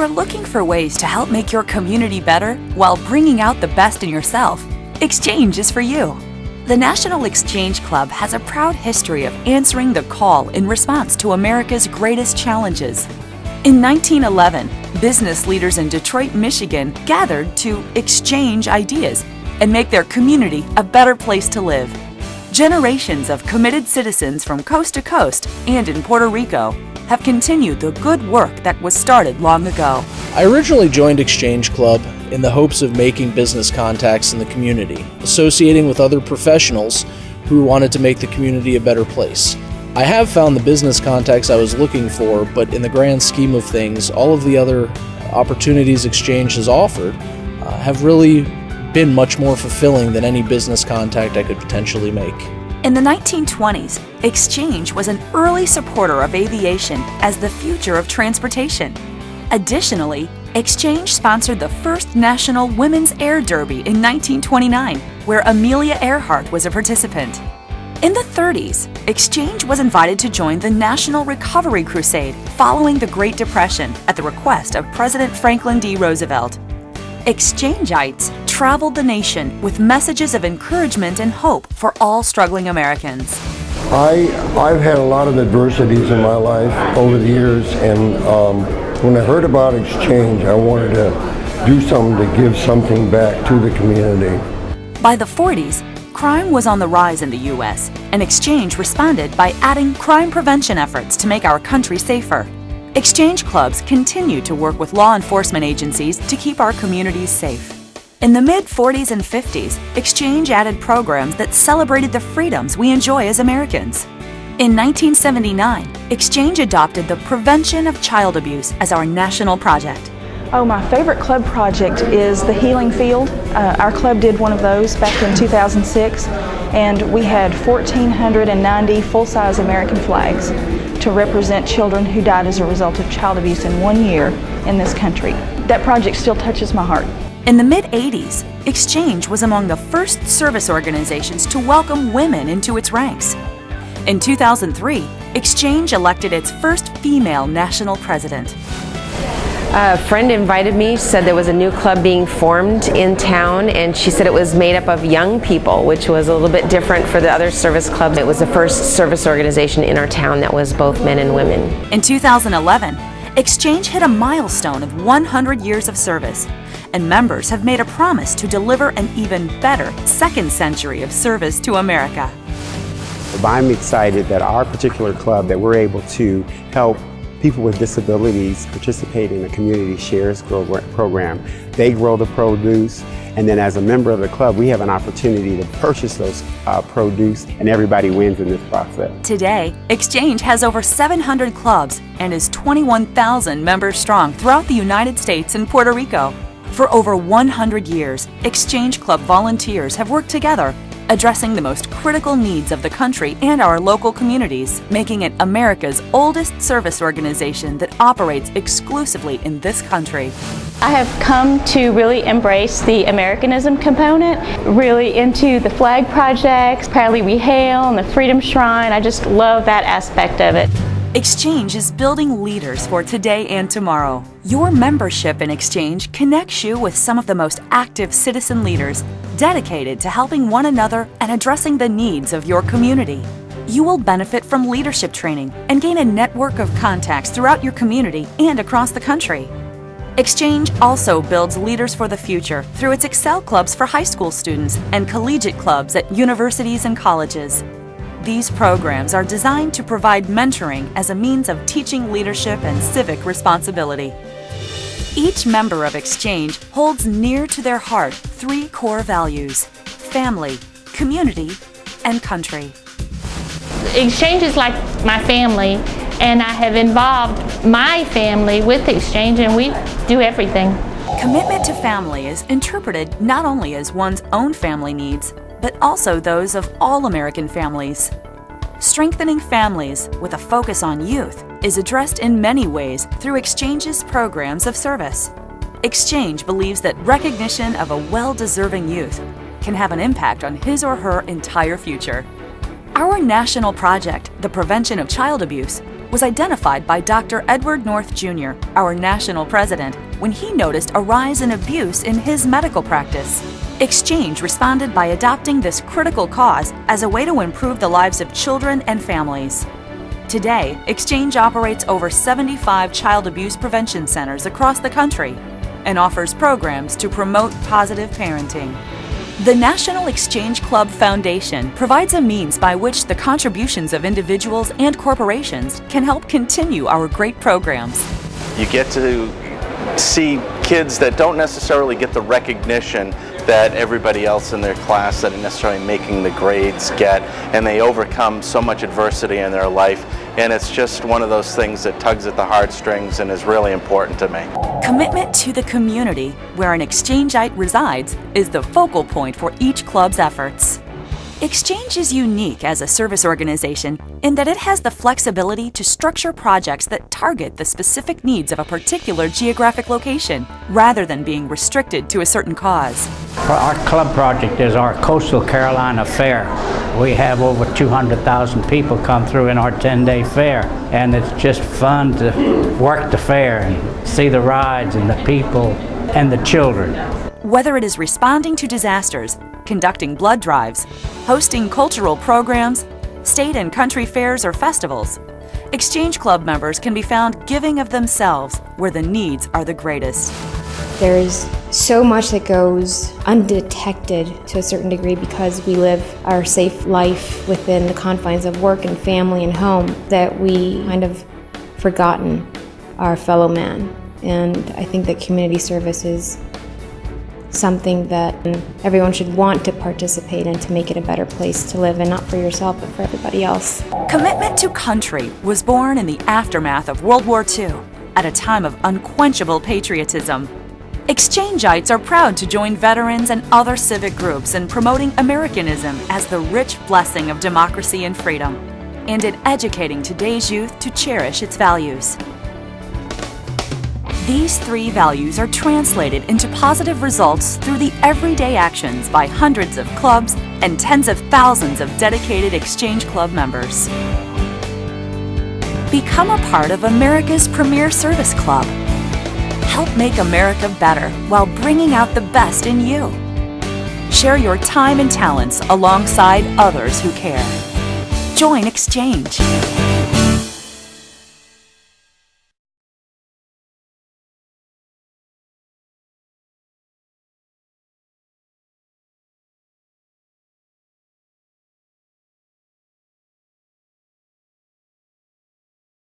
you're looking for ways to help make your community better while bringing out the best in yourself, Exchange is for you. The National Exchange Club has a proud history of answering the call in response to America's greatest challenges. In 1911, business leaders in Detroit, Michigan gathered to exchange ideas and make their community a better place to live. Generations of committed citizens from coast to coast and in Puerto Rico have continued the good work that was started long ago. I originally joined Exchange Club in the hopes of making business contacts in the community, associating with other professionals who wanted to make the community a better place. I have found the business contacts I was looking for, but in the grand scheme of things, all of the other opportunities Exchange has offered have really been much more fulfilling than any business contact I could potentially make. In the 1920s, Exchange was an early supporter of aviation as the future of transportation. Additionally, Exchange sponsored the first National Women's Air Derby in 1929, where Amelia Earhart was a participant. In the 30s, Exchange was invited to join the National Recovery Crusade following the Great Depression at the request of President Franklin D. Roosevelt. Exchange-ites traveled the nation with messages of encouragement and hope for all struggling Americans. I've had a lot of adversities in my life over the years, and when I heard about Exchange, I wanted to do something to give something back to the community. By the 40s, crime was on the rise in the U.S., and Exchange responded by adding crime prevention efforts to make our country safer. Exchange clubs continue to work with law enforcement agencies to keep our communities safe. In the mid-40s and 50s, Exchange added programs that celebrated the freedoms we enjoy as Americans. In 1979, Exchange adopted the Prevention of Child Abuse as our national project. Oh, my favorite club project is the Healing Field. Our club did one of those back in 2006, and we had 1,490 full-size American flags to represent children who died as a result of child abuse in 1 year in this country. That project still touches my heart. In the mid-80s, Exchange was among the first service organizations to welcome women into its ranks. In 2003, Exchange elected its first female national president. A friend invited me, said there was a new club being formed in town, and she said it was made up of young people, which was a little bit different for the other service clubs. It was the first service organization in our town that was both men and women. In 2011, Exchange hit a milestone of 100 years of service, and members have made a promise to deliver an even better second century of service to America. I'm excited that our particular club, that we're able to help people with disabilities participate in the Community Shares program. They grow the produce, and then as a member of the club, we have an opportunity to purchase those produce, and everybody wins in this process. Today, Exchange has over 700 clubs and is 21,000 members strong throughout the United States and Puerto Rico. For over 100 years, Exchange Club volunteers have worked together, addressing the most critical needs of the country and our local communities, making it America's oldest service organization that operates exclusively in this country. I have come to really embrace the Americanism component, really into the flag projects, Proudly We Hail, and the Freedom Shrine. I just love that aspect of it. Exchange is building leaders for today and tomorrow. Your membership in Exchange connects you with some of the most active citizen leaders dedicated to helping one another and addressing the needs of your community. You will benefit from leadership training and gain a network of contacts throughout your community and across the country. Exchange also builds leaders for the future through its Excel clubs for high school students and collegiate clubs at universities and colleges. These programs are designed to provide mentoring as a means of teaching leadership and civic responsibility. Each member of Exchange holds near to their heart three core values: family, community, and country. Exchange is like my family, and I have involved my family with Exchange, and we do everything. Commitment to family is interpreted not only as one's own family needs, but also those of all American families. Strengthening families with a focus on youth is addressed in many ways through Exchange's programs of service. Exchange believes that recognition of a well-deserving youth can have an impact on his or her entire future. Our national project, the Prevention of Child Abuse, was identified by Dr. Edward North Jr., our national president, when he noticed a rise in abuse in his medical practice. Exchange responded by adopting this critical cause as a way to improve the lives of children and families. Today, Exchange operates over 75 child abuse prevention centers across the country and offers programs to promote positive parenting. The National Exchange Club Foundation provides a means by which the contributions of individuals and corporations can help continue our great programs. You get to see kids that don't necessarily get the recognition that everybody else in their class that are necessarily making the grades get, and they overcome so much adversity in their life, and it's just one of those things that tugs at the heartstrings and is really important to me. Commitment to the community where an Exchangeite resides is the focal point for each club's efforts. Exchange is unique as a service organization in that it has the flexibility to structure projects that target the specific needs of a particular geographic location, rather than being restricted to a certain cause. Our club project is our Coastal Carolina Fair. We have over 200,000 people come through in our 10-day fair, and it's just fun to work the fair and see the rides and the people and the children. Whether it is responding to disasters, conducting blood drives, hosting cultural programs, state and country fairs or festivals, Exchange Club members can be found giving of themselves where the needs are the greatest. There's so much that goes undetected to a certain degree because we live our safe life within the confines of work and family and home that we kind of forgotten our fellow man. And I think that community service is something that everyone should want to participate in to make it a better place to live, and not for yourself but for everybody else. Commitment to Country was born in the aftermath of World War II, at a time of unquenchable patriotism. Exchangites are proud to join veterans and other civic groups in promoting Americanism as the rich blessing of democracy and freedom, and in educating today's youth to cherish its values. These three values are translated into positive results through the everyday actions by hundreds of clubs and tens of thousands of dedicated Exchange Club members. Become a part of America's premier service club. Help make America better while bringing out the best in you. Share your time and talents alongside others who care. Join Exchange.